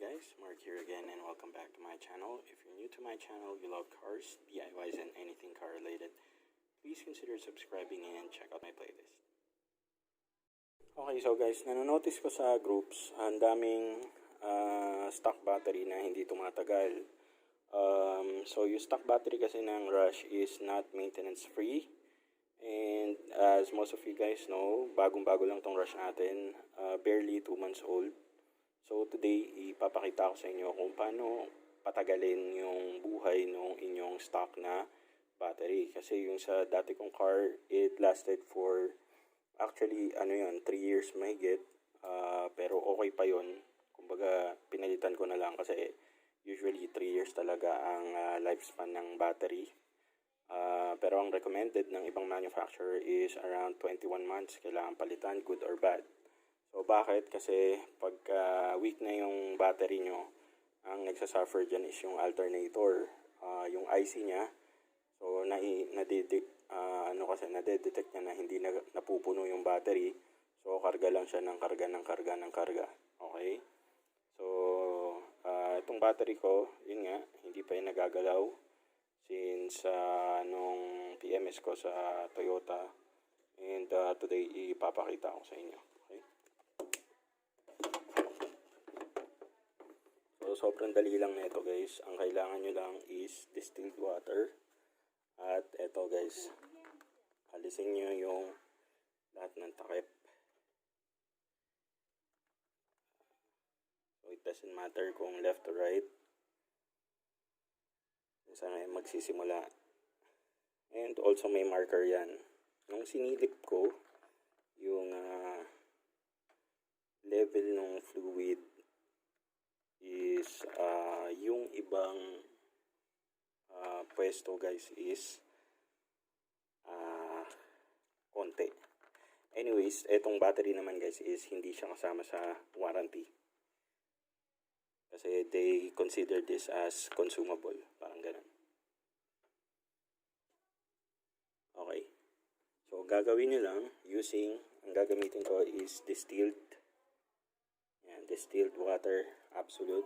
guys, Mark here again and welcome back to my channel. If you're new to my channel, you love cars, DIYs, and anything car related, please consider subscribing and check out my playlist. Okay, so guys, nanonotice ko sa groups, ang daming stock battery na hindi tumatagal. So yung stock battery kasi ng Rush is not maintenance free. And as most of you guys know, bagong-bago lang tong Rush natin, barely 2 months old. So today, ipapakita ko sa inyo kung paano patagalin yung buhay ng inyong stock na battery. Kasi yung sa dati kong car, it lasted for, actually, 3 years mahigit. Pero okay pa yun. Kumbaga, pinalitan ko na lang kasi usually 3 years talaga ang lifespan ng battery. Pero ang recommended ng ibang manufacturer is around 21 months. Kailangan palitan, good or bad. So, bakit? Kasi pagka weak na yung battery nyo, ang nagsasuffer dyan is yung alternator, yung IC nya. So, nadedetect niya na hindi napupuno yung battery. So, karga lang siya ng karga. Okay? So, itong battery ko, yun nga, hindi pa yung nagagalaw since nung PMS ko sa Toyota. And today, ipapakita ko sa inyo. So, sobrang dali lang nito guys. Ang kailangan nyo lang is distilled water. At eto guys, alisin nyo yung lahat ng takip. So, it doesn't matter kung left or right. Saan ay magsisimula. And also may marker yan. Nung sinilip ko, yung level ng fluid is yung ibang pwesto guys is konti. Anyways, etong battery naman guys is hindi siya kasama sa warranty. Kasi they consider this as consumable. Parang ganun. Okay. So, gagawin nyo lang using, ang gagamitin ko is distilled water, absolute.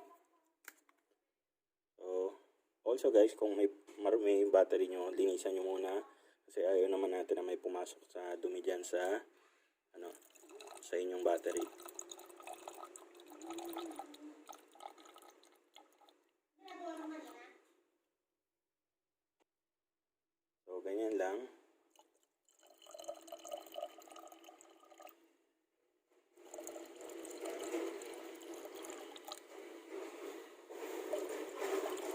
So, also guys, kung may marumi yung battery nyo, linisan nyo muna. Kasi ayaw naman natin na may pumasok sa dumi dyan sa, sa inyong battery. So, ganyan lang.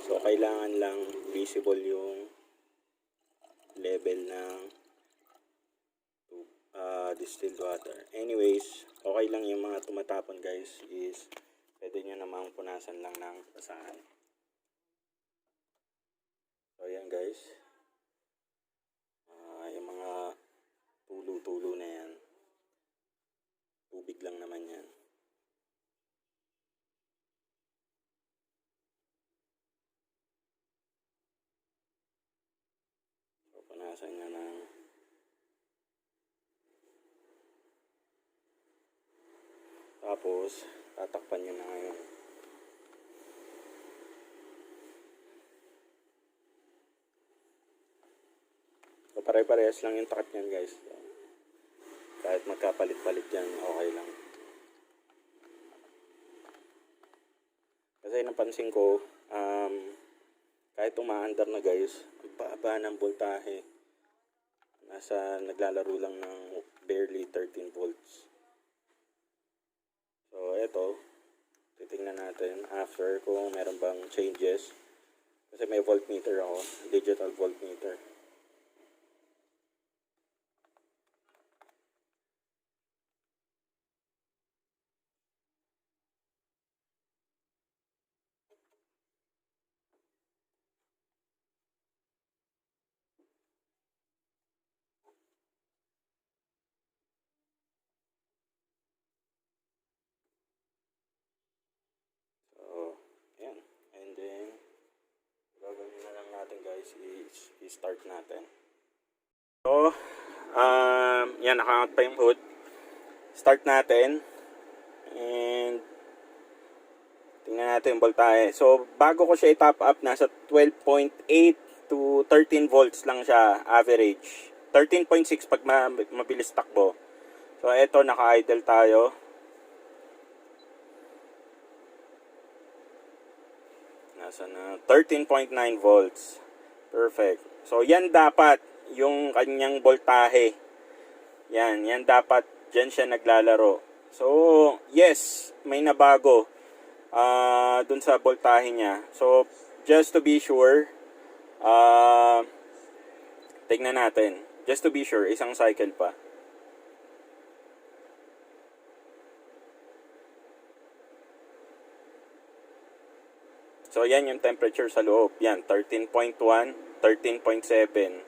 So, kailangan lang visible yung level ng distilled water. Anyways, okay lang yung mga tumatapon guys is pwede nyo namang punasan lang ng basahan. So, ayan guys. Yung mga tulo-tulo na yan. Tubig lang naman yan. Punasan nyo ng tapos tatakpan nyo na ngayon. So pare-parehas lang yung takip nyan guys. So, kahit magkapalit-palit yan, okay lang. Kasi napansin ko kahit umaandar na guys, ang baba ng voltahe. Naglalaro lang ng barely 13 volts. So, eto, titingnan natin after kung meron bang changes. Kasi may voltmeter ako, digital voltmeter. Guys, i-start natin. So, yan, naka-out pa yung hood. Start natin. And Tingnan natin yung voltahe. So, bago ko siya i-top up, nasa 12.8 to 13 volts lang siya, average. 13.6 pag mabilis takbo. So, eto, naka-idle tayo. Nasa na 13.9 volts. Perfect. So, yan dapat yung kanyang voltahe. Yan dapat. Diyan siya naglalaro. So, yes, may nabago dun sa voltahe niya. So, just to be sure, tignan natin. Just to be sure, isang cycle pa. So, yan yung temperature sa loob. Yan, 13.1, 13.7.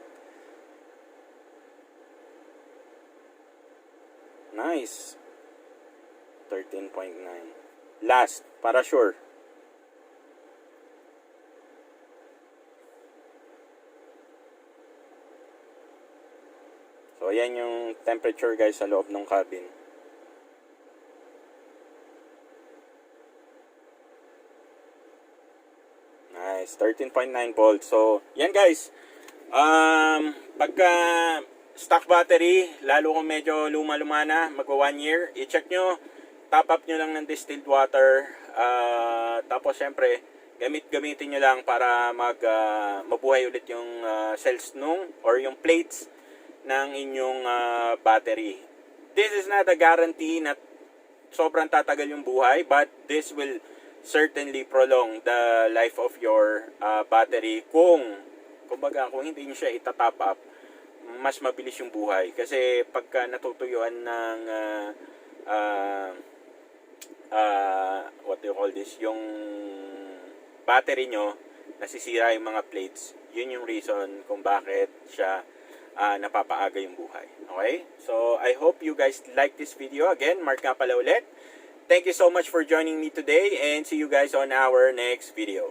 Nice. 13.9. Last, para sure. So, yan yung temperature guys sa loob ng cabin. Nice, 13.9 volts. So, yan guys. Pagka stock battery, lalo kung medyo luma-luma na, magwa 1 year, i-check nyo, top up nyo lang ng distilled water, tapos syempre, gamitin nyo lang para mabuhay ulit yung cells or yung plates ng inyong battery. This is not a guarantee na sobrang tatagal yung buhay, but this will certainly prolong the life of your battery kung hindi nyo siya itatop up, mas mabilis yung buhay. Kasi pagka natutuyuan ng what do you call this, yung battery nyo, nasisira yung mga plates. Yun yung reason kung bakit siya napapaaga yung buhay. Okay? So, I hope you guys like this video. Again, Mark nga pala ulit. Thank you so much for joining me today and see you guys on our next video.